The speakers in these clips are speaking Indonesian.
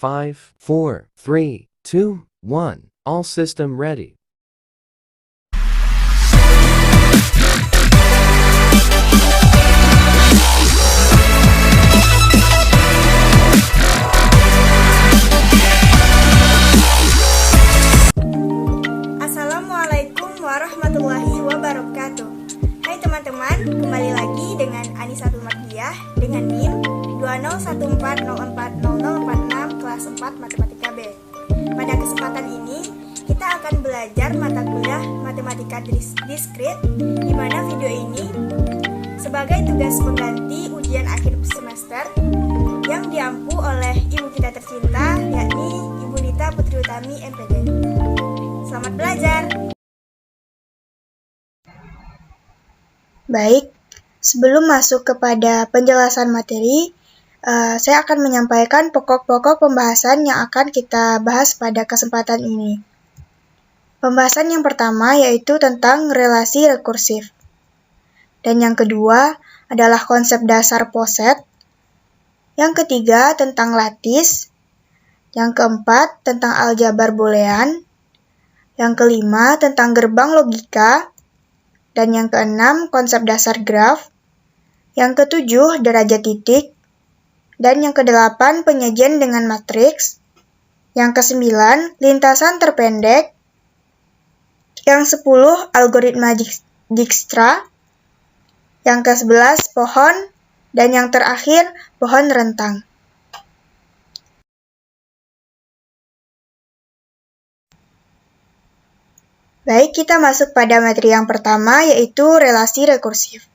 5, 4, 3, 2, 1. All system ready. Assalamualaikum warahmatullahi wabarakatuh. Hai teman-teman, kembali lagi dengan Anisatul Mardiah dengan NIM 201404046 kelas 4 Matematika B. Pada kesempatan ini, kita akan belajar mata kuliah Matematika Diskrit, di mana video ini sebagai tugas pengganti ujian akhir semester yang diampu oleh ibu kita tercinta, yakni Ibu Nita Putri Utami MPD. Selamat belajar. Baik, sebelum masuk kepada penjelasan materi, saya akan menyampaikan pokok-pokok pembahasan yang akan kita bahas pada kesempatan ini. Pembahasan yang pertama yaitu tentang relasi rekursif. Dan yang kedua adalah konsep dasar poset. Yang ketiga tentang lattice. Yang keempat tentang aljabar boolean. Yang kelima tentang gerbang logika. Dan yang keenam konsep dasar graf. Yang ketujuh derajat titik. Dan yang kedelapan penyajian dengan matriks. Yang kesembilan lintasan terpendek. Yang 10 algoritma Dijkstra. Yang ke-11 pohon. Dan yang terakhir pohon rentang. Baik, kita masuk pada materi yang pertama, yaitu relasi rekursif.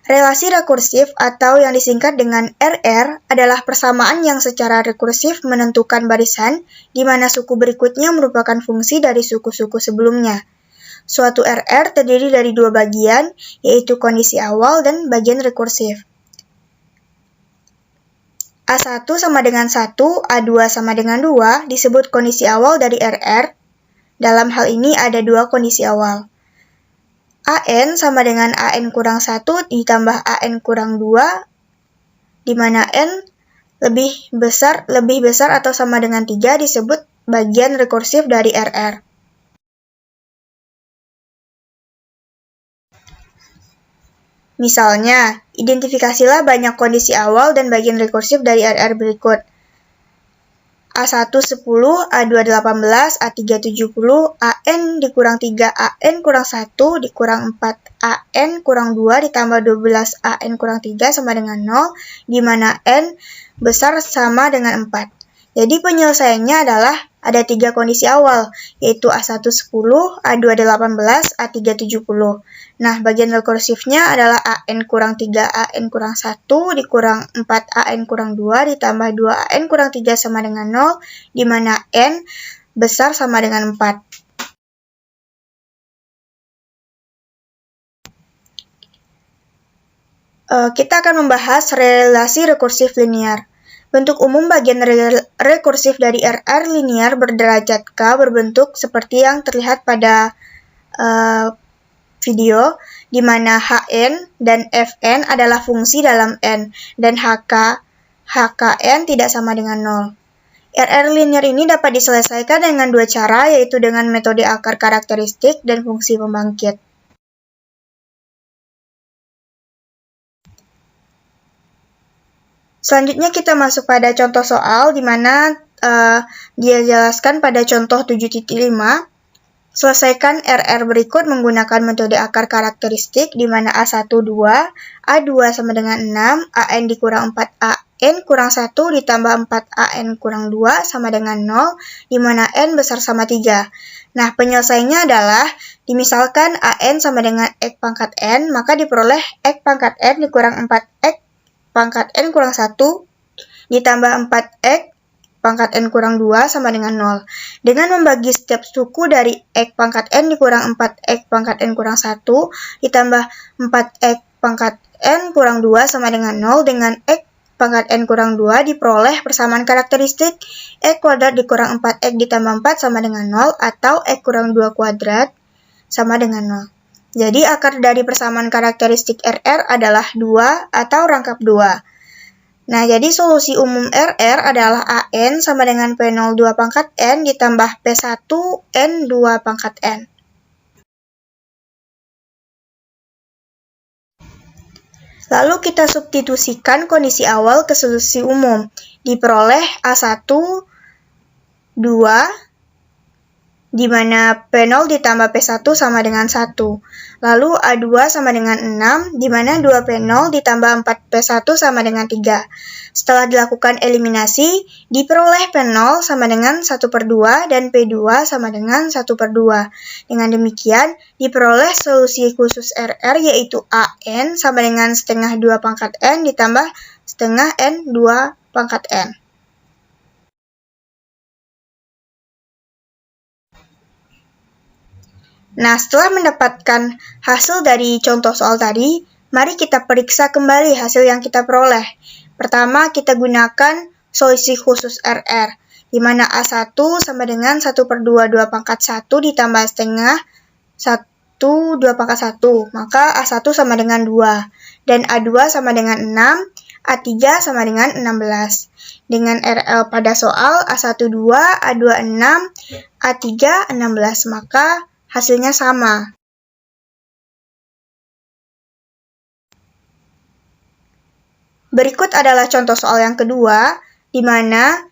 Relasi rekursif atau yang disingkat dengan RR adalah persamaan yang secara rekursif menentukan barisan, di mana suku berikutnya merupakan fungsi dari suku-suku sebelumnya. Suatu RR terdiri dari dua bagian, yaitu kondisi awal dan bagian rekursif. A1 sama dengan 1, A2 sama dengan 2 disebut kondisi awal dari RR. Dalam hal ini ada dua kondisi awal. AN sama dengan AN kurang 1 ditambah AN kurang 2, di mana N lebih besar atau sama dengan 3 disebut bagian rekursif dari RR. Misalnya, identifikasilah banyak kondisi awal dan bagian rekursif dari RR berikut. A1 10, A2 18, A3 70, AN dikurang 3, AN kurang 1 dikurang 4, AN kurang 2 ditambah 12, AN kurang 3 sama dengan 0, di mana N besar sama dengan 4. Jadi penyelesaiannya adalah ada tiga kondisi awal, yaitu A1 10, A2 18, A3 70. Nah, bagian rekursifnya adalah AN kurang 3, AN kurang 1, dikurang 4, AN kurang 2, ditambah 2, AN kurang 3 sama dengan 0, di mana N besar sama dengan 4. Kita akan membahas relasi rekursif linear. Bentuk umum bagian rekursif dari RR linear berderajat K berbentuk seperti yang terlihat pada video, di mana Hn dan Fn adalah fungsi dalam N, dan Hkn tidak sama dengan 0. RR linear ini dapat diselesaikan dengan dua cara, yaitu dengan metode akar karakteristik dan fungsi pembangkit. Selanjutnya kita masuk pada contoh soal, di mana dia jelaskan pada contoh 7.5. Selesaikan RR berikut menggunakan metode akar karakteristik, di mana A1 2, A2 sama dengan 6, AN dikurang 4, AN kurang 1 ditambah 4, AN kurang 2 sama dengan 0, di mana N besar sama 3. Nah, penyelesaiannya adalah, dimisalkan AN sama dengan X pangkat N, maka diperoleh X pangkat N dikurang 4X pangkat N kurang 1 ditambah 4X pangkat N kurang 2 sama dengan 0. Dengan membagi setiap suku dari X pangkat N dikurang 4X pangkat N kurang 1 ditambah 4X pangkat N kurang 2 sama dengan 0 dengan X pangkat N kurang 2 diperoleh persamaan karakteristik X kuadrat dikurang 4X ditambah 4 sama dengan 0 atau X kurang 2 kuadrat sama dengan 0. Jadi akar dari persamaan karakteristik RR adalah 2 atau rangkap 2. Nah, jadi solusi umum RR adalah AN sama dengan P0 2 pangkat N ditambah P1 N 2 pangkat N. Lalu kita substitusikan kondisi awal ke solusi umum. Diperoleh A1, 2, di mana P0 ditambah P1 sama dengan 1. Lalu A2 sama dengan 6, di mana 2P0 ditambah 4P1 sama dengan 3. Setelah dilakukan eliminasi, diperoleh P0 sama dengan 1/2 dan P2 sama dengan 1/2. Dengan demikian, diperoleh solusi khusus RR yaitu AN sama dengan setengah 2 pangkat N ditambah setengah N 2 pangkat N. Nah, setelah mendapatkan hasil dari contoh soal tadi, mari kita periksa kembali hasil yang kita peroleh. Pertama, kita gunakan solusi khusus RR, di mana A1 sama dengan 1/2 2 pangkat 1 ditambah setengah 1 2 pangkat 1, maka A1 sama dengan 2, dan A2 sama dengan 6, A3 sama dengan 16. Dengan RL pada soal A1 2, A2 6, A3 16, maka hasilnya sama. Berikut adalah contoh soal yang kedua, di mana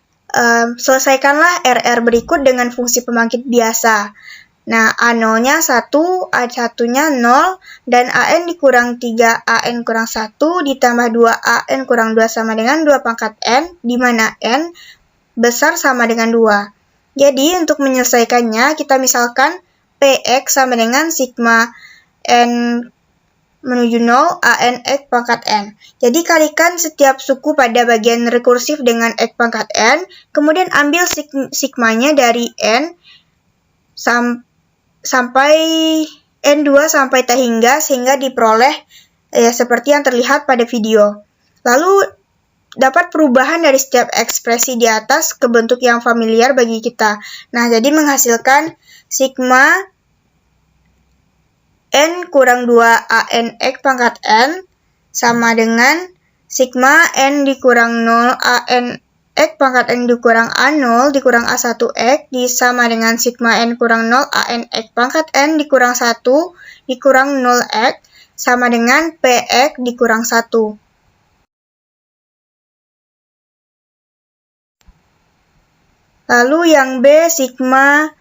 selesaikanlah RR berikut dengan fungsi pembangkit biasa. Nah, A0-nya 1, A1-nya 0, dan AN dikurang 3, AN kurang 1, ditambah 2, AN kurang 2 sama dengan 2 pangkat N, di mana N besar sama dengan 2. Jadi, untuk menyelesaikannya, kita misalkan Px sama dengan sigma N menuju 0, AN X pangkat N. Jadi kalikan setiap suku pada bagian rekursif dengan X pangkat N, kemudian ambil sigmanya dari N sampai N2 sampai T sehingga diperoleh seperti yang terlihat pada video. Lalu dapat perubahan dari setiap ekspresi di atas ke bentuk yang familiar bagi kita. Nah, jadi menghasilkan sigma N kurang 2 AN X pangkat N sama dengan sigma N dikurang 0 AN X pangkat N dikurang A0 dikurang A1 X sama dengan sigma N kurang 0 AN X pangkat N dikurang 1 dikurang 0 X sama dengan PX dikurang 1. Lalu yang B, sigma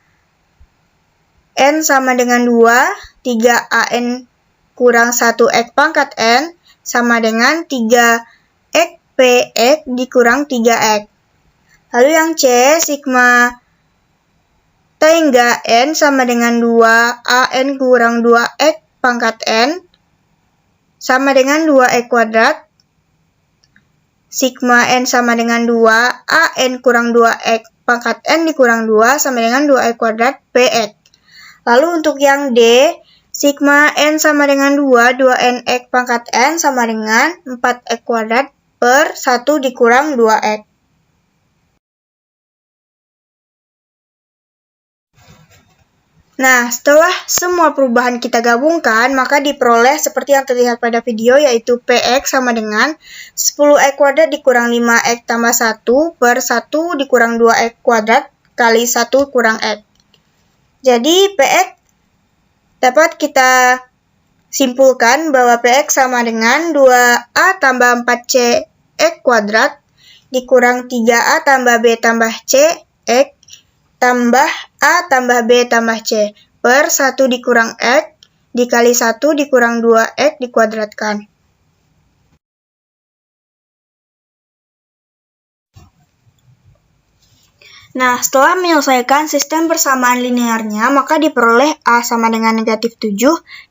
N sama dengan 2, 3AN kurang 1X pangkat N sama dengan 3X PX dikurang 3X. Lalu yang C, sigma T hingga N sama dengan 2AN kurang 2X pangkat N sama dengan 2X kuadrat. Sigma N sama dengan 2AN kurang 2X pangkat N dikurang 2 sama dengan 2X kuadrat PX. Lalu untuk yang D, sigma N sama dengan 2, 2NX pangkat N sama dengan 4X kuadrat per 1 dikurang 2X. Nah, setelah semua perubahan kita gabungkan, maka diperoleh seperti yang terlihat pada video, yaitu PX sama dengan 10X kuadrat dikurang 5X tambah 1 per 1 dikurang 2X kuadrat kali 1 kurang X. Jadi, PX dapat kita simpulkan bahwa PX sama dengan 2A tambah 4C X kuadrat dikurang 3A tambah B tambah C X tambah A tambah B tambah C per 1 dikurang X dikali 1 dikurang 2X dikuadratkan. Nah, setelah menyelesaikan sistem persamaan linearnya, maka diperoleh A sama dengan negatif 7,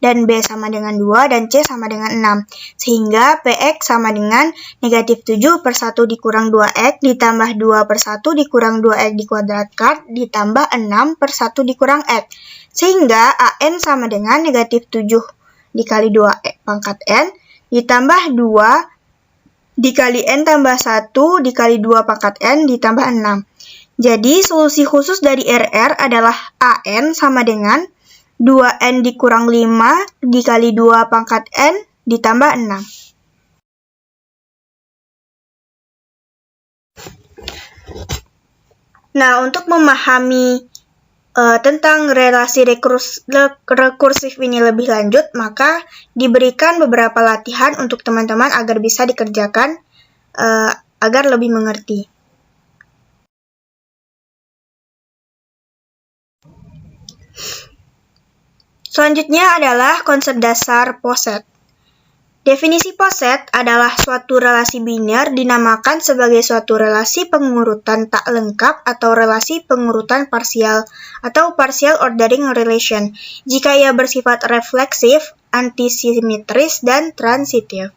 dan B sama dengan 2, dan C sama dengan 6. Sehingga PX sama dengan negatif 7 per 1 dikurang 2X, ditambah 2 per 1 dikurang 2X dikuadratkan, ditambah 6 per 1 dikurang X. Sehingga AN sama dengan negatif 7 dikali 2X pangkat N, ditambah 2 dikali N tambah 1 dikali 2 pangkat N, ditambah 6. Jadi, solusi khusus dari RR adalah AN sama dengan 2N dikurang 5 dikali 2 pangkat N ditambah 6. Nah, untuk memahami tentang relasi rekursif ini lebih lanjut, maka diberikan beberapa latihan untuk teman-teman agar bisa dikerjakan agar lebih mengerti. Selanjutnya adalah konsep dasar poset. Definisi poset adalah suatu relasi biner dinamakan sebagai suatu relasi pengurutan tak lengkap atau relasi pengurutan parsial atau partial ordering relation jika ia bersifat refleksif, antisimetris, dan transitif.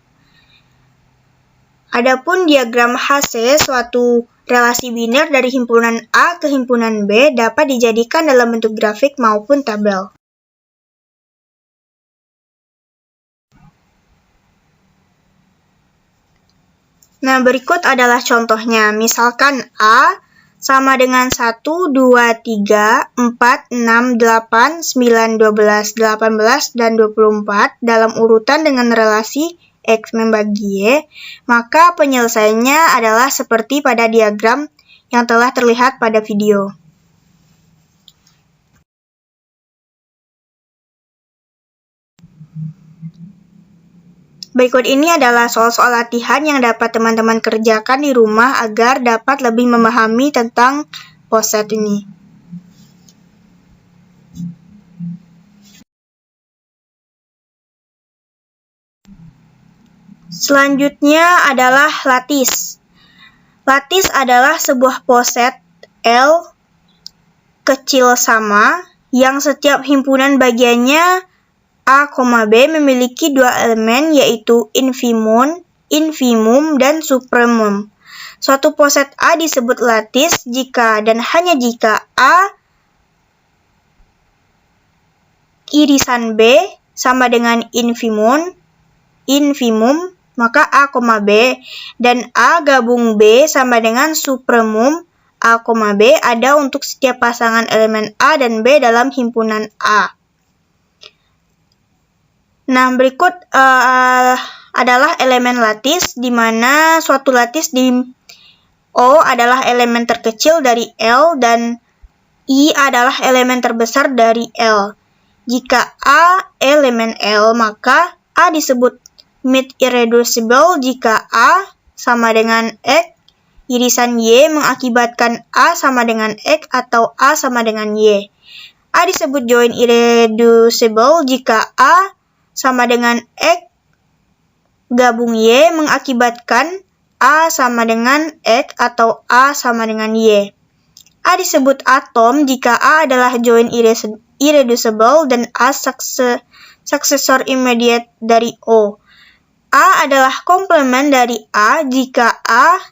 Adapun diagram HC, suatu relasi biner dari himpunan A ke himpunan B dapat dijadikan dalam bentuk grafik maupun tabel. Nah, berikut adalah contohnya. Misalkan A sama dengan 1, 2, 3, 4, 6, 8, 9, 12, 18, dan 24 dalam urutan dengan relasi X membagi Y, maka penyelesaiannya adalah seperti pada diagram yang telah terlihat pada video. Berikut ini adalah soal-soal latihan yang dapat teman-teman kerjakan di rumah agar dapat lebih memahami tentang poset ini. Selanjutnya adalah lattice. Lattice adalah sebuah poset L kecil sama yang setiap himpunan bagiannya A, B memiliki dua elemen yaitu infimum, dan supremum. Suatu poset A disebut lattice jika dan hanya jika A irisan B sama dengan infimum, maka A, B, dan A gabung B sama dengan supremum A, B ada untuk setiap pasangan elemen A dan B dalam himpunan A. Nah, berikut adalah elemen lattice, di mana suatu lattice di O adalah elemen terkecil dari L dan I adalah elemen terbesar dari L. Jika A elemen L, maka A disebut mid irreducible jika A sama dengan X, irisan Y mengakibatkan A sama dengan X atau A sama dengan Y. A disebut join irreducible jika A sama dengan X gabung Y mengakibatkan A sama dengan X atau A sama dengan Y. A disebut atom jika A adalah join irreducible dan A successor immediate dari O. A adalah komplement dari A jika A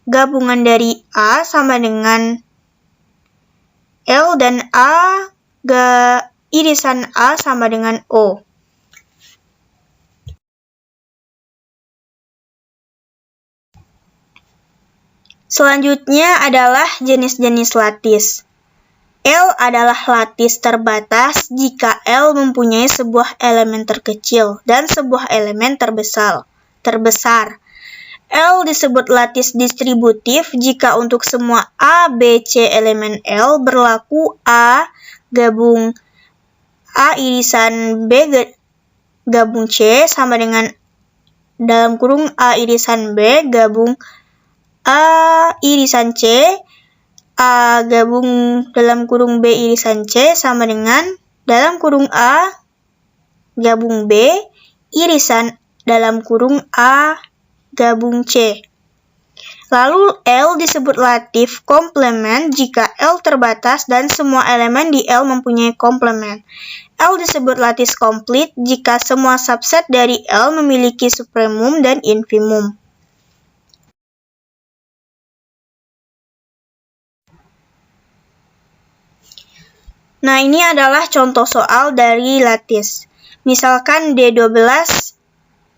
gabungan dari A sama dengan L dan A irisan A sama dengan O. Selanjutnya adalah jenis-jenis lattice. L adalah lattice terbatas jika L mempunyai sebuah elemen terkecil dan sebuah elemen terbesar. L disebut lattice distributif jika untuk semua A, B, C elemen L berlaku A gabung A irisan B gabung C sama dengan dalam kurung A irisan B gabung A irisan C, A gabung dalam kurung B irisan C sama dengan dalam kurung A gabung B irisan dalam kurung A gabung C. Lalu L disebut lattice komplement jika L terbatas dan semua elemen di L mempunyai komplement. L disebut lattice complete jika semua subset dari L memiliki supremum dan infimum. Nah, ini adalah contoh soal dari lattice. Misalkan D12 1,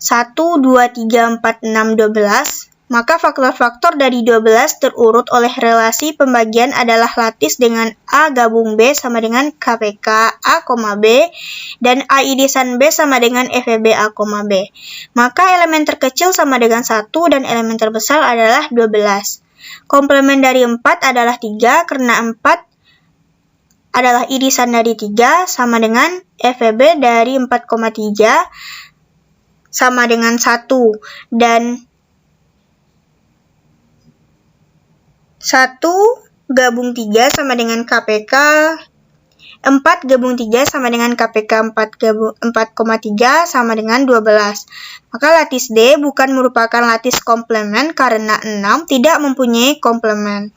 2, 3, 4, 6, 12. Maka faktor-faktor dari 12 terurut oleh relasi pembagian adalah lattice dengan A gabung B sama dengan KPK A, B, dan A irisan B sama dengan FEB A, B. Maka elemen terkecil sama dengan 1 dan elemen terbesar adalah 12. Komplemen dari 4 adalah 3 karena 4 adalah irisan dari 3 sama dengan FEB dari 4,3 sama dengan 1. Dan 1 gabung 3 sama dengan KPK 4 gabung 3 sama dengan KPK 4,3 sama dengan 12. Maka lattice D bukan merupakan lattice komplemen karena 6 tidak mempunyai komplemen.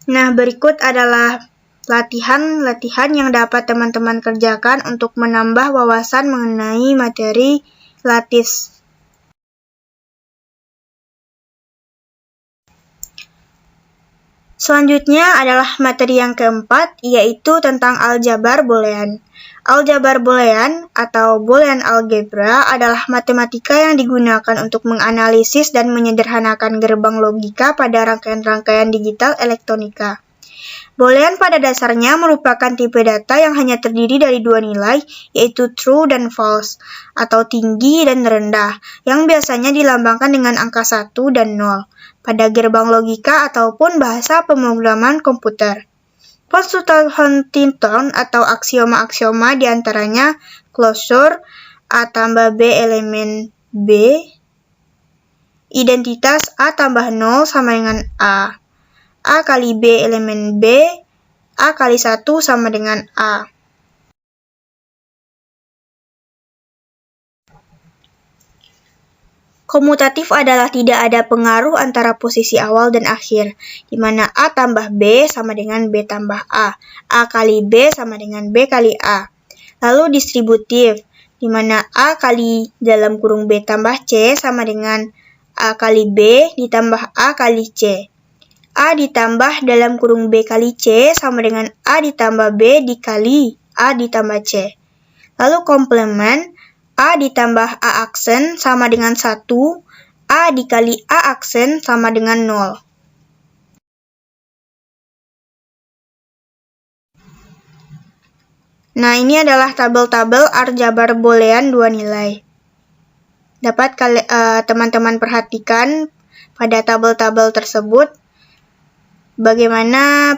Nah, berikut adalah latihan-latihan yang dapat teman-teman kerjakan untuk menambah wawasan mengenai materi lattice. Selanjutnya adalah materi yang keempat, yaitu tentang aljabar boolean. Aljabar boolean atau boolean algebra adalah matematika yang digunakan untuk menganalisis dan menyederhanakan gerbang logika pada rangkaian-rangkaian digital elektronika. Boolean pada dasarnya merupakan tipe data yang hanya terdiri dari dua nilai, yaitu true dan false, atau tinggi dan rendah, yang biasanya dilambangkan dengan angka 1 dan 0, pada gerbang logika ataupun bahasa pemrograman komputer. Postulat Huntington atau aksioma-aksioma diantaranya closure, A tambah B elemen B, identitas A tambah 0 sama dengan A. A kali B elemen B, A kali 1 sama dengan A. Komutatif adalah tidak ada pengaruh antara posisi awal dan akhir, di mana A tambah B sama dengan B tambah A kali B sama dengan B kali A. Lalu distributif, di mana A kali dalam kurung B tambah C sama dengan A kali B ditambah A kali C. A ditambah dalam kurung B kali C sama dengan A ditambah B dikali A ditambah C. Lalu komplemen, A ditambah A aksen sama dengan 1, A dikali A aksen sama dengan 0. Nah, ini adalah tabel-tabel aljabar boolean dua nilai. Dapat teman-teman perhatikan pada tabel-tabel tersebut bagaimana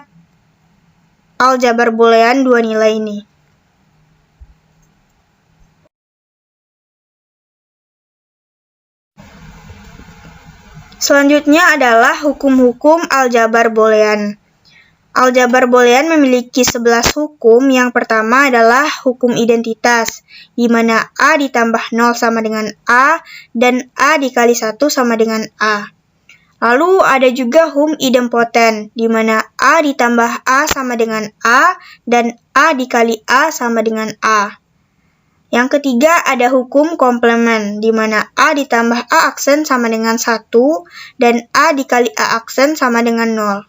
aljabar boolean dua nilai ini. Selanjutnya adalah hukum-hukum aljabar boolean. Aljabar boolean memiliki 11 hukum. Yang pertama adalah hukum identitas, di mana A ditambah 0 sama dengan A dan A dikali 1 sama dengan A. Lalu ada juga hukum idempoten, di mana A ditambah A sama dengan A dan A dikali A sama dengan A. Yang ketiga ada hukum komplemen, di mana A ditambah A aksen sama dengan 1 dan A dikali A aksen sama dengan 0.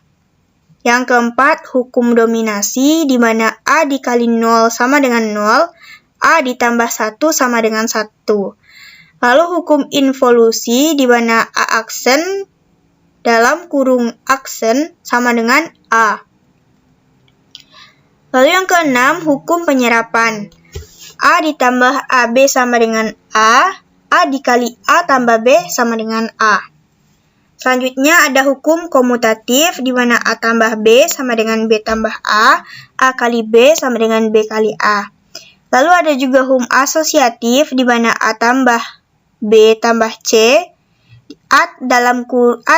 Yang keempat hukum dominasi, di mana A dikali 0 sama dengan 0, A ditambah 1 sama dengan 1. Lalu hukum involusi, di mana A aksen dalam kurung aksen sama dengan A. Lalu yang keenam, hukum penyerapan. A ditambah AB sama dengan A dikali A tambah B sama dengan A. Selanjutnya ada hukum komutatif, di mana A tambah B sama dengan B tambah A kali B sama dengan B kali A. Lalu ada juga hukum asosiatif, di mana A tambah B tambah C, A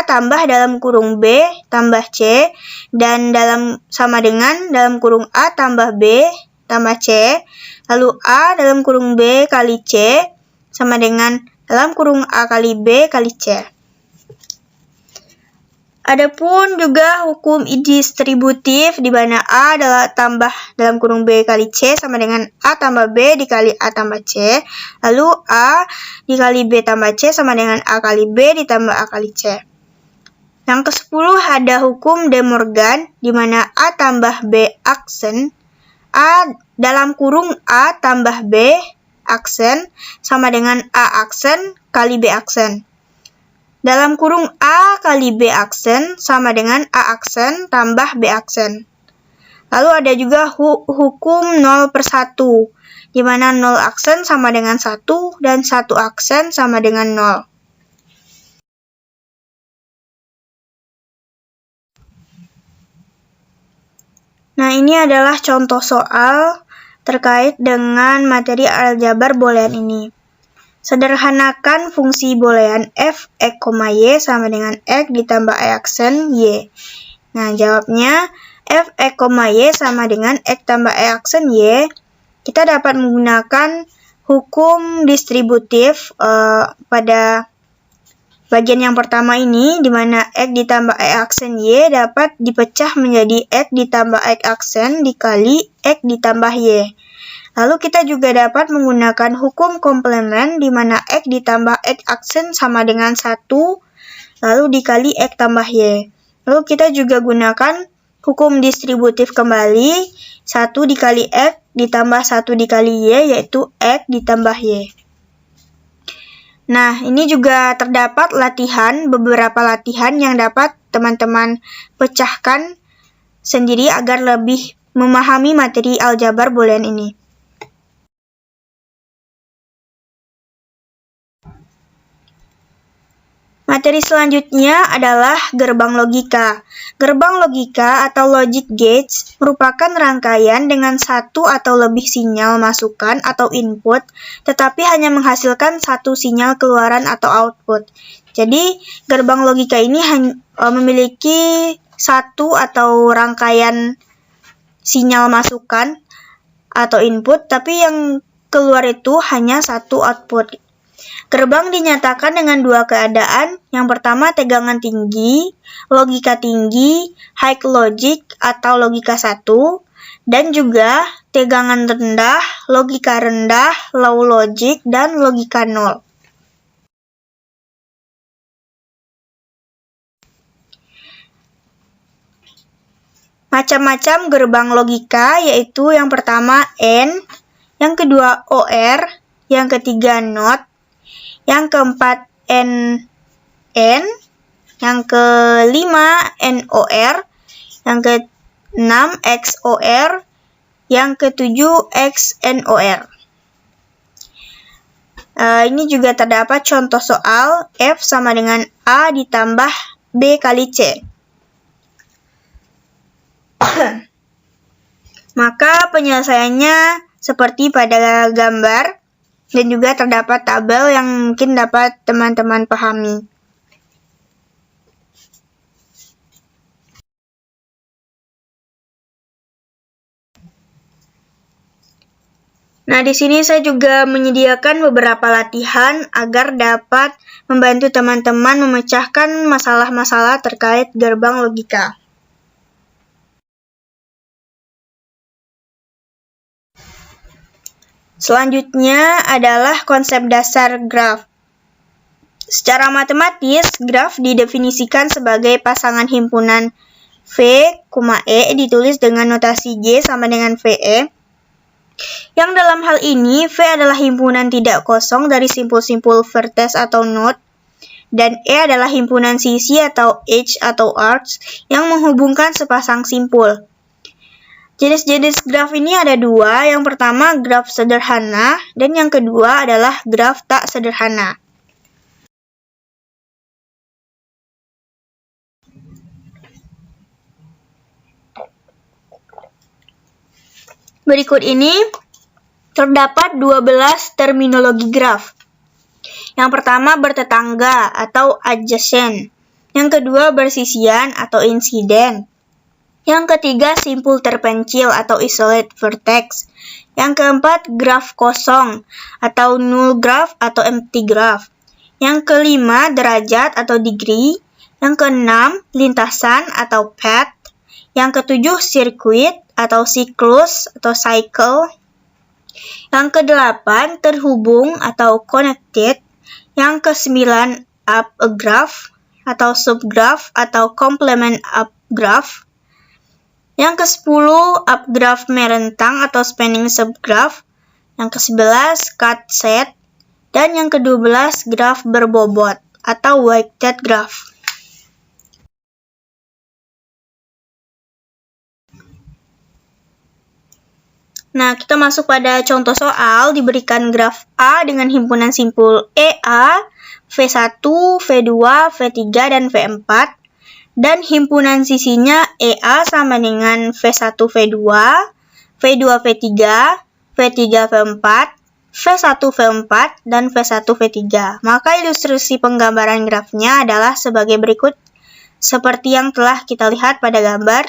tambah dalam kurung B tambah C, dan sama dengan dalam kurung A tambah B tambah C, lalu A dalam kurung B kali C sama dengan dalam kurung A kali B kali C. Adapun juga hukum distributif, di mana A adalah tambah dalam kurung B kali C sama dengan A tambah B dikali A tambah C, lalu A dikali B tambah C sama dengan A kali B ditambah A kali C. Yang ke-10 ada hukum De Morgan, di mana A tambah B aksen, A dalam kurung A tambah B aksen sama dengan A aksen kali B aksen. Dalam kurung A kali B aksen sama dengan A aksen tambah B aksen. Lalu ada juga hukum 0/1, di mana 0 aksen sama dengan 1 dan 1 aksen sama dengan 0. Nah, ini adalah contoh soal terkait dengan materi aljabar boolean ini. Sederhanakan fungsi boolean f x, y sama dengan x ditambah e aksen y. Nah, jawabnya f x, y sama dengan x tambah e aksen y. Kita dapat menggunakan hukum distributif pada bagian yang pertama ini, di mana x ditambah e aksen y dapat dipecah menjadi x ditambah x aksen dikali x ditambah y. Lalu kita juga dapat menggunakan hukum komplement, di mana x ditambah x aksen sama dengan 1, lalu dikali x tambah y. Lalu kita juga gunakan hukum distributif kembali, 1 dikali x ditambah 1 dikali y, yaitu x ditambah y. Nah, ini juga terdapat beberapa latihan yang dapat teman-teman pecahkan sendiri agar lebih memahami materi aljabar boolean ini. Materi selanjutnya adalah gerbang logika. Gerbang logika atau logic gates merupakan rangkaian dengan satu atau lebih sinyal masukan atau input, tetapi hanya menghasilkan satu sinyal keluaran atau output. Jadi, gerbang logika ini memiliki satu atau rangkaian sinyal masukan atau input, tapi yang keluar itu hanya satu output. Gerbang dinyatakan dengan dua keadaan. Yang pertama, tegangan tinggi, logika tinggi, high logic atau logika 1, dan juga tegangan rendah, logika rendah, low logic, dan logika 0. Macam-macam gerbang logika, yaitu yang pertama AND, yang kedua OR, yang ketiga NOT, yang keempat NN, yang kelima NOR, yang keenam XOR, yang ketujuh XNOR. Ini juga terdapat contoh soal F sama dengan A ditambah B kali C. Maka penyelesaiannya seperti pada gambar, dan juga terdapat tabel yang mungkin dapat teman-teman pahami. Nah, di sini saya juga menyediakan beberapa latihan agar dapat membantu teman-teman memecahkan masalah-masalah terkait gerbang logika. Selanjutnya adalah konsep dasar graf. Secara matematis, graf didefinisikan sebagai pasangan himpunan V, E ditulis dengan notasi J sama dengan VE. Yang dalam hal ini, V adalah himpunan tidak kosong dari simpul-simpul vertex atau node, dan E adalah himpunan sisi atau edge atau arcs yang menghubungkan sepasang simpul. Jenis-jenis graf ini ada dua, yang pertama graf sederhana, dan yang kedua adalah graf tak sederhana. Berikut ini terdapat 12 terminologi graf. Yang pertama bertetangga atau adjacent, yang kedua bersisian atau incident, yang ketiga simpul terpencil atau isolate vertex. Yang keempat graf kosong atau null graph atau empty graph. Yang kelima derajat atau degree. Yang keenam lintasan atau path. Yang ketujuh circuit atau cyclus atau cycle. Yang kedelapan terhubung atau connected. Yang kesembilan up a graph atau subgraph atau complement up graph. Yang ke-10 upgraph merentang atau spanning subgraph. Yang ke-11 cut set. Dan yang ke-12 graf berbobot atau weighted graph. Nah, kita masuk pada contoh soal. Diberikan graf A dengan himpunan simpul EA, V1, V2, V3, dan V4. Dan himpunan sisinya EA sama dengan V1, V2, V2, V3, V3, V4, V1, V4, dan V1, V3. Maka ilustrasi penggambaran grafnya adalah sebagai berikut, seperti yang telah kita lihat pada gambar,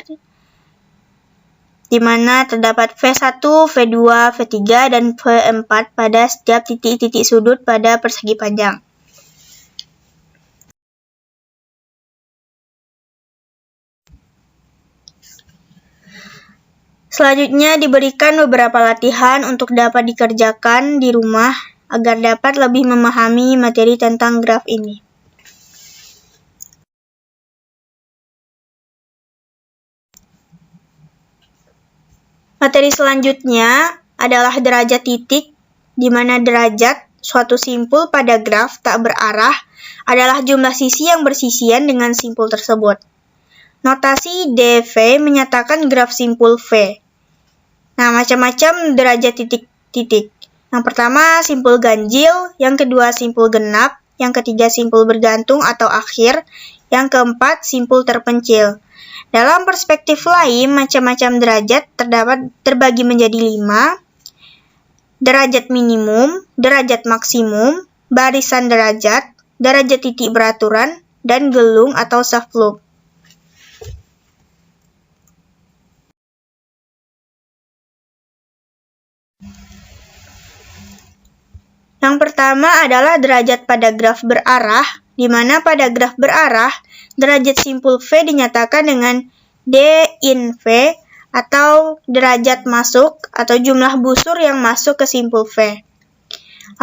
di mana terdapat V1, V2, V3, dan V4 pada setiap titik-titik sudut pada persegi panjang. Selanjutnya diberikan beberapa latihan untuk dapat dikerjakan di rumah agar dapat lebih memahami materi tentang graf ini. Materi selanjutnya adalah derajat titik, di mana derajat suatu simpul pada graf tak berarah adalah jumlah sisi yang bersisian dengan simpul tersebut. Notasi dV menyatakan graf simpul V. Nah, macam-macam derajat titik-titik. Yang pertama, simpul ganjil. Yang kedua, simpul genap. Yang ketiga, simpul bergantung atau akhir. Yang keempat, simpul terpencil. Dalam perspektif lain, macam-macam derajat terbagi menjadi 5. Derajat minimum, derajat maksimum, barisan derajat titik beraturan, dan gelung atau soft loop. Yang pertama adalah derajat pada graf berarah, di mana pada graf berarah, derajat simpul V dinyatakan dengan D in V, atau derajat masuk atau jumlah busur yang masuk ke simpul V.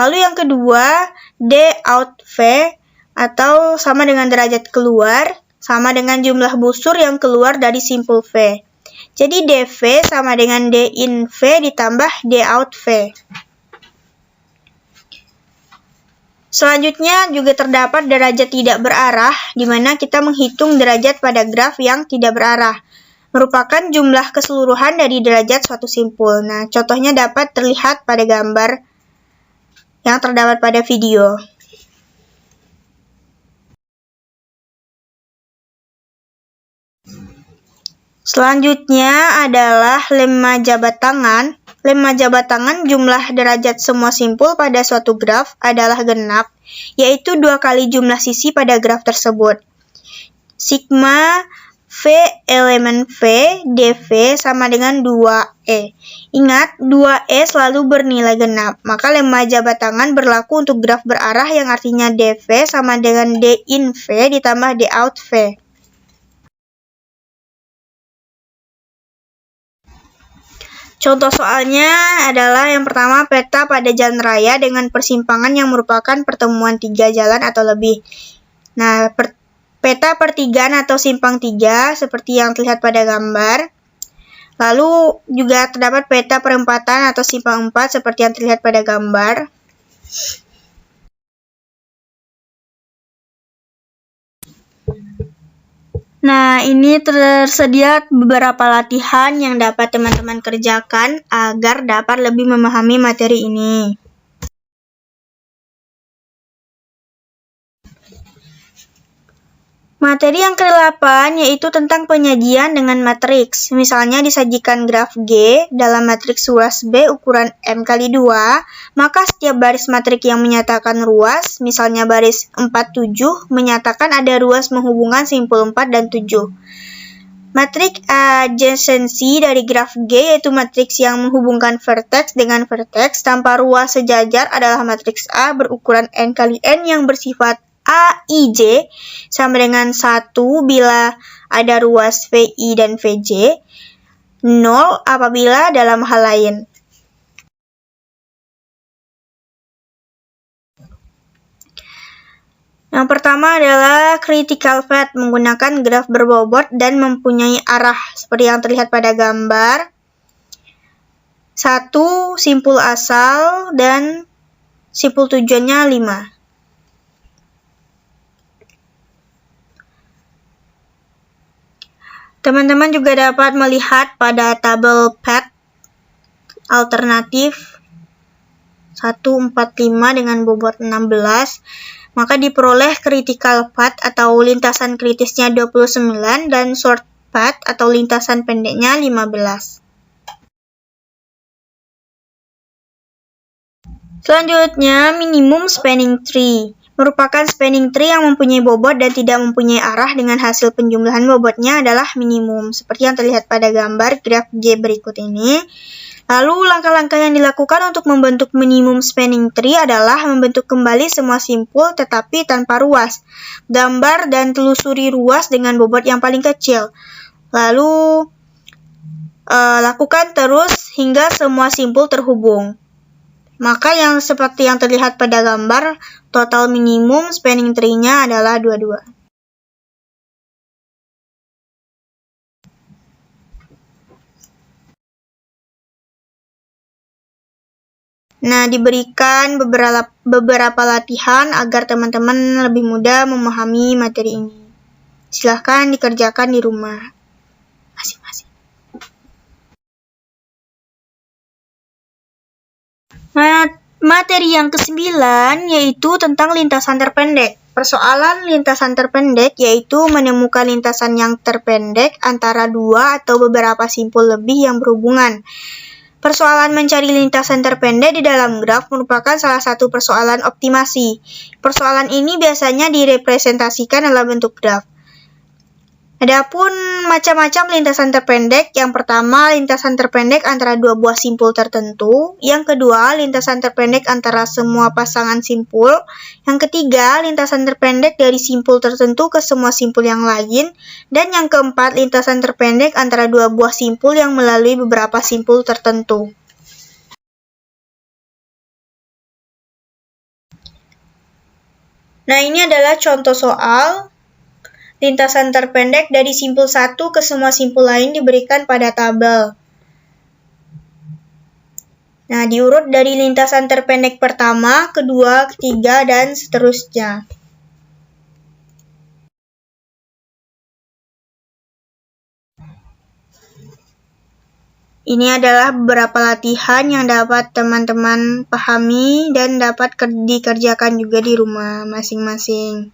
Lalu yang kedua, D out V, atau sama dengan derajat keluar, sama dengan jumlah busur yang keluar dari simpul V. Jadi dV sama dengan D in V ditambah D out V. Selanjutnya juga terdapat derajat tidak berarah, di mana kita menghitung derajat pada graf yang tidak berarah, merupakan jumlah keseluruhan dari derajat suatu simpul. Nah, contohnya dapat terlihat pada gambar yang terdapat pada video. Selanjutnya adalah lemma jabat tangan. Lemma jabat tangan jumlah derajat semua simpul pada suatu graf adalah genap, yaitu 2 kali jumlah sisi pada graf tersebut. Sigma V elemen V dV sama dengan 2E. Ingat, 2E selalu bernilai genap, maka lemma jabat tangan berlaku untuk graf berarah yang artinya dV sama dengan D in V ditambah D out V. Contoh soalnya adalah yang pertama, peta pada jalan raya dengan persimpangan yang merupakan pertemuan 3 jalan atau lebih. Nah, peta pertigaan atau simpang 3 seperti yang terlihat pada gambar. Lalu juga terdapat peta perempatan atau simpang 4 seperti yang terlihat pada gambar. Nah, ini tersedia beberapa latihan yang dapat teman-teman kerjakan agar dapat lebih memahami materi ini. Materi yang ke-8 yaitu tentang penyajian dengan matriks. Misalnya disajikan graf G dalam matriks ruas B ukuran M kali 2, maka setiap baris matrik yang menyatakan ruas, misalnya baris 4, 7, menyatakan ada ruas menghubungkan simpul 4 dan 7. Matrik adjacency dari graf G yaitu matriks yang menghubungkan vertex dengan vertex tanpa ruas sejajar adalah matriks A berukuran N kali N yang bersifat AIJ sama dengan 1 bila ada ruas VI dan VJ, 0 apabila dalam hal lain. Yang pertama adalah critical path menggunakan graf berbobot dan mempunyai arah seperti yang terlihat pada gambar. 1 simpul asal dan simpul tujuannya 5. Teman-teman juga dapat melihat pada tabel path alternatif 145 dengan bobot 16, maka diperoleh critical path atau lintasan kritisnya 29 dan short path atau lintasan pendeknya 15. Selanjutnya, minimum spanning tree merupakan spanning tree yang mempunyai bobot dan tidak mempunyai arah dengan hasil penjumlahan bobotnya adalah minimum, seperti yang terlihat pada gambar graf G berikut ini. Lalu, langkah-langkah yang dilakukan untuk membentuk minimum spanning tree adalah membentuk kembali semua simpul tetapi tanpa ruas. Gambar dan telusuri ruas dengan bobot yang paling kecil. Lalu, lakukan terus hingga semua simpul terhubung. Maka yang seperti yang terlihat pada gambar, total minimum spanning tree-nya adalah 22. Nah, diberikan beberapa latihan agar teman-teman lebih mudah memahami materi ini. Silahkan dikerjakan di rumah masing-masing. Materi yang ke-9 yaitu tentang lintasan terpendek. Persoalan lintasan terpendek yaitu menemukan lintasan yang terpendek antara dua atau beberapa simpul lebih yang berhubungan. Persoalan mencari lintasan terpendek di dalam graf merupakan salah satu persoalan optimasi. Persoalan ini biasanya direpresentasikan dalam bentuk graf. Adapun macam-macam lintasan terpendek, yang pertama lintasan terpendek antara dua buah simpul tertentu, yang kedua lintasan terpendek antara semua pasangan simpul, yang ketiga lintasan terpendek dari simpul tertentu ke semua simpul yang lain, dan yang keempat lintasan terpendek antara dua buah simpul yang melalui beberapa simpul tertentu. Nah, ini adalah contoh soal. Lintasan terpendek dari simpul 1 ke semua simpul lain diberikan pada tabel. Nah, diurut dari lintasan terpendek pertama, kedua, ketiga, dan seterusnya. Ini adalah beberapa latihan yang dapat teman-teman pahami dan dapat dikerjakan juga di rumah masing-masing.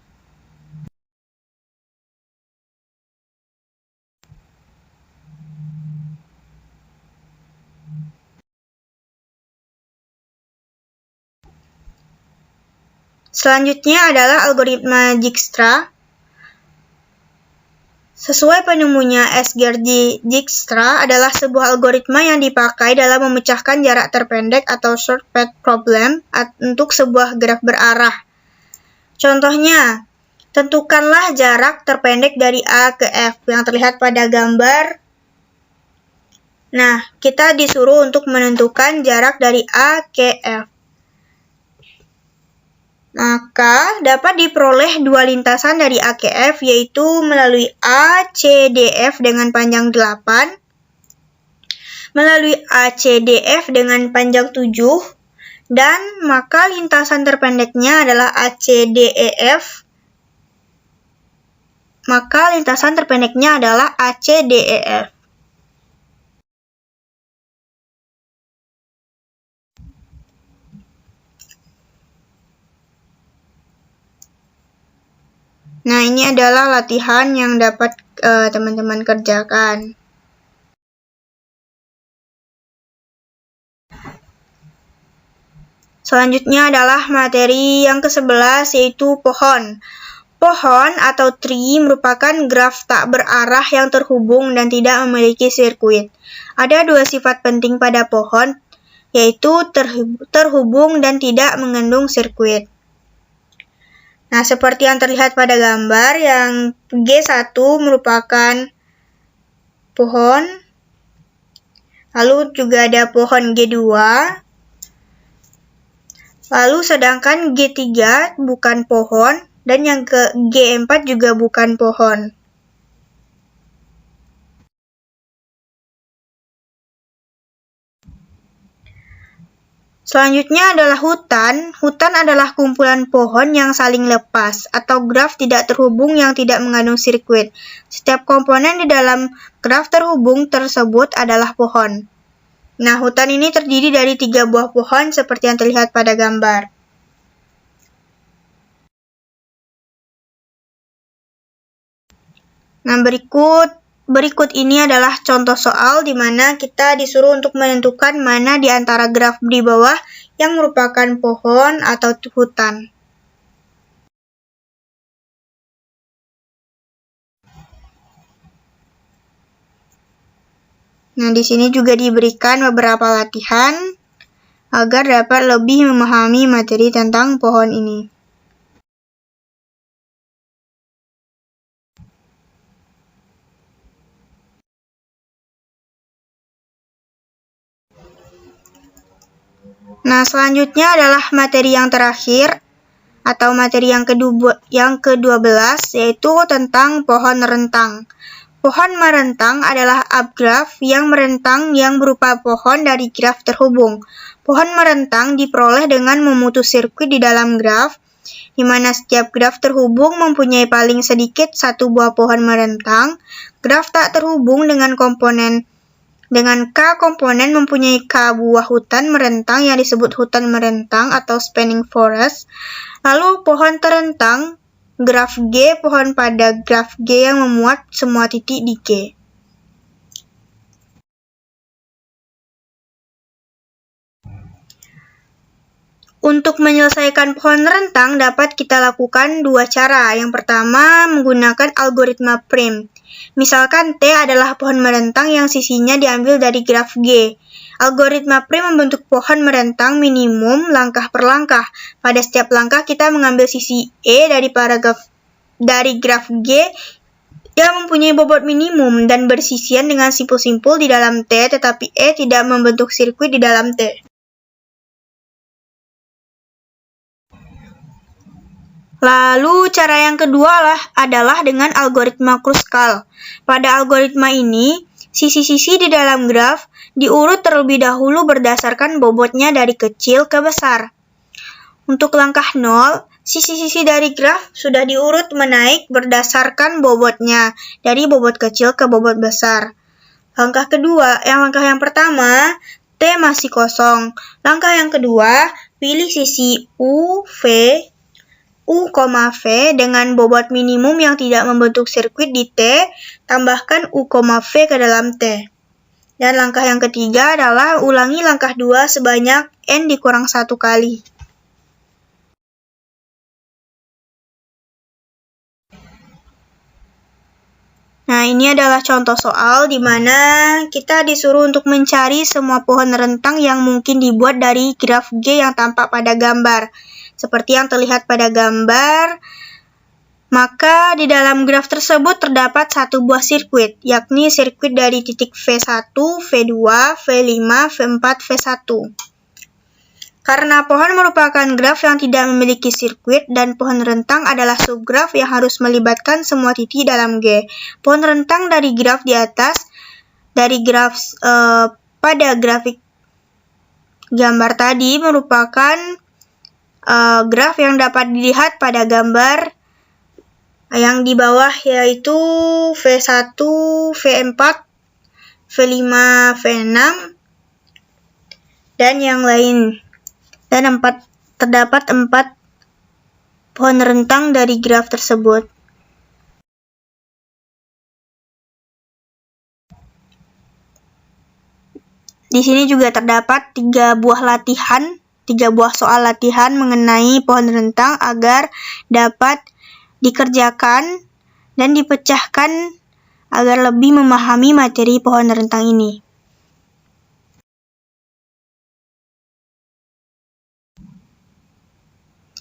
Selanjutnya adalah algoritma Dijkstra. Sesuai penemunya Asger Dijkstra adalah sebuah algoritma yang dipakai dalam memecahkan jarak terpendek atau short path problem untuk sebuah graf berarah. Contohnya, tentukanlah jarak terpendek dari A ke F yang terlihat pada gambar. Nah, kita disuruh untuk menentukan jarak dari A ke F. Maka dapat diperoleh dua lintasan dari A ke F, yaitu melalui A, C, D, F dengan panjang 8, melalui A, C, D, F dengan panjang 7, dan maka lintasan terpendeknya adalah A, C, D, E, F. Maka lintasan terpendeknya adalah A, C, D, E, F. Nah, ini adalah latihan yang dapat teman-teman kerjakan. Selanjutnya adalah materi yang ke-11 yaitu pohon. Pohon atau tree merupakan graf tak berarah yang terhubung dan tidak memiliki sirkuit. Ada dua sifat penting pada pohon, yaitu terhubung dan tidak mengandung sirkuit. Nah, seperti yang terlihat pada gambar, yang G1 merupakan pohon, lalu juga ada pohon G2, lalu sedangkan G3 bukan pohon, dan yang ke G4 juga bukan pohon. Selanjutnya adalah hutan. Hutan adalah kumpulan pohon yang saling lepas atau graf tidak terhubung yang tidak mengandung sirkuit. Setiap komponen di dalam graf terhubung tersebut adalah pohon. Nah, hutan ini terdiri dari 3 buah pohon seperti yang terlihat pada gambar. Nah, berikut ini adalah contoh soal di mana kita disuruh untuk menentukan mana di antara graf di bawah yang merupakan pohon atau hutan. Nah, di sini juga diberikan beberapa latihan agar dapat lebih memahami materi tentang pohon ini. Nah, selanjutnya adalah materi yang terakhir atau materi yang ke-12, yaitu tentang pohon rentang. Pohon merentang adalah upgraph yang merentang yang berupa pohon dari graf terhubung. Pohon merentang diperoleh dengan memutus sirkuit di dalam graf, di mana setiap graf terhubung mempunyai paling sedikit 1 buah pohon merentang. Graf tak terhubung dengan K komponen mempunyai K buah hutan merentang yang disebut hutan merentang atau spanning forest. Lalu pohon terentang, graf G, pohon pada graf G yang memuat semua titik di G. Untuk menyelesaikan pohon rentang dapat kita lakukan 2 cara. Yang pertama, menggunakan algoritma prim. Misalkan T adalah pohon merentang yang sisinya diambil dari graf G. Algoritma prim membentuk pohon merentang minimum langkah per langkah. Pada setiap langkah kita mengambil sisi E dari graf G yang mempunyai bobot minimum dan bersisian dengan simpul-simpul di dalam T, tetapi E tidak membentuk sirkuit di dalam T. Lalu cara yang kedua adalah dengan algoritma Kruskal. Pada algoritma ini, sisi-sisi di dalam graf diurut terlebih dahulu berdasarkan bobotnya dari kecil ke besar. Untuk langkah 0, sisi-sisi dari graf sudah diurut menaik berdasarkan bobotnya dari bobot kecil ke bobot besar. Langkah yang pertama, T masih kosong. Langkah yang kedua, pilih sisi U, V dengan bobot minimum yang tidak membentuk sirkuit di T, tambahkan U, V ke dalam T. Dan langkah yang ketiga adalah ulangi langkah 2 sebanyak N dikurang 1 kali. Nah, ini adalah contoh soal di mana kita disuruh untuk mencari semua pohon rentang yang mungkin dibuat dari graf G yang tampak pada gambar. Seperti yang terlihat pada gambar, maka di dalam graf tersebut terdapat 1 buah sirkuit, yakni sirkuit dari titik V1, V2, V5, V4, V1. Karena pohon merupakan graf yang tidak memiliki sirkuit dan pohon rentang adalah subgraf yang harus melibatkan semua titik dalam G. Pohon rentang dari graf di atas, pada grafik gambar tadi merupakan graf yang dapat dilihat pada gambar yang di bawah, yaitu V1, V4, V5, V6, dan yang lain. Dan terdapat 4 pohon rentang dari graf tersebut. Di sini juga terdapat 3 buah soal latihan mengenai pohon rentang agar dapat dikerjakan dan dipecahkan agar lebih memahami materi pohon rentang ini.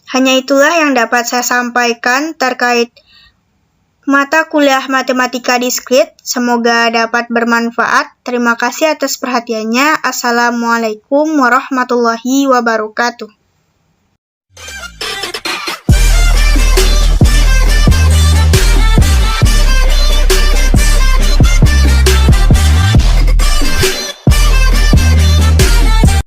Hanya itulah yang dapat saya sampaikan terkait mata kuliah matematika diskrit. Semoga dapat bermanfaat. Terima kasih atas perhatiannya. Assalamualaikum warahmatullahi wabarakatuh.